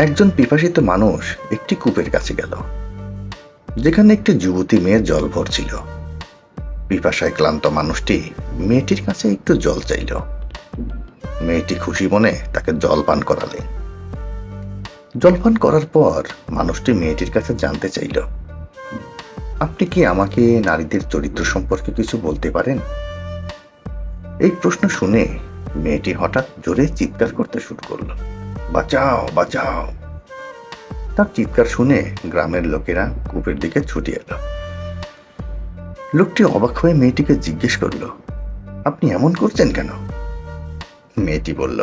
একজন পিপাসিত মানুষ একটি কূপের কাছে গেল, যেখানে একটি যুবতী মেয়ে জল ভরছিল। পিপাসায় ক্লান্ত মানুষটি মেয়েটির কাছে একটু জল চাইল। মেয়েটি খুশি মনে তাকে জল পান করালেন। জল পান করার পর মানুষটি মেয়েটির কাছে জানতে চাইল, আপনি কি আমাকে নারীদের চরিত্র সম্পর্কে কিছু বলতে পারেন? এই প্রশ্ন শুনে মেয়েটি হঠাৎ জোরে চিৎকার করতে শুরু করলো, বাঁচাও বাঁচাও। তার চিৎকার শুনে গ্রামের লোকেরা কূপের দিকে ছুটে এলো। লোকটি অবাক হয়ে মেয়েটিকে জিজ্ঞেস করলো, আপনি এমন করছেন কেন? মেয়েটি বলল,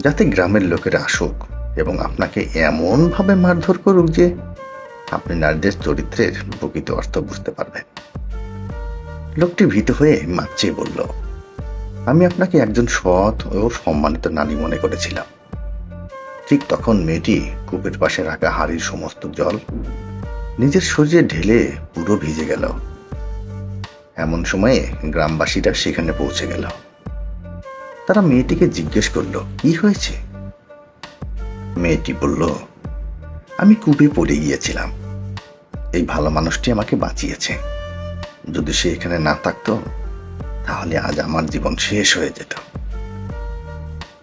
যাতে গ্রামের লোকেরা আসুক এবং আপনাকে এমন ভাবে মারধর করুক যে আপনি নারীদের চরিত্রের প্রকৃত অর্থ বুঝতে পারবেন। লোকটি ভীত হয়ে মাপ চেয়ে বলল, আমি আপনাকে একজন সৎ ও সম্মানিত নারী মনে করেছিলাম। ঠিক তখন মেয়েটি কূপের পাশে রাখা হাড়ির সমস্ত জল নিজের শরীরে ঢেলে পুরো ভিজে গেল। এমন সময়ে গ্রামবাসীরা সেখানে পৌঁছে গেল। তারা মেয়েটিকে জিজ্ঞেস করলো, কি হয়েছে? মেয়েটি বলল, আমি কূপে পড়ে গিয়েছিলাম। এই ভালো মানুষটি আমাকে বাঁচিয়েছে। যদি সে এখানে না থাকতো তাহলে আজ আমার জীবন শেষ হয়ে যেত।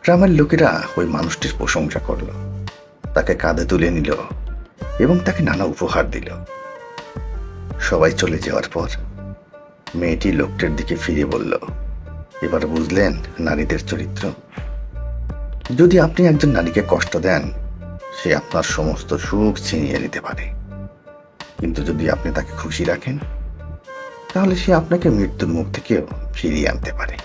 গ্রামের লোকেরা ওই মানুষটির প্রশংসা করল, তাকে কাঁধে তুলে নিল এবং তাকে নানা উপহার দিল। সবাই চলে যাওয়ার পর মেয়েটি লোকটির দিকে ফিরে বলল, এবার বুঝলেন নারীদের চরিত্র? যদি আপনি একজন নারীকে কষ্ট দেন, সে আপনার সমস্ত সুখ ছিনিয়ে নিতে পারে। কিন্তু যদি আপনি তাকে খুশি রাখেন, তাহলে সে আপনাকে মৃত্যুর মুখ থেকেও ফিরিয়ে আনতে পারে।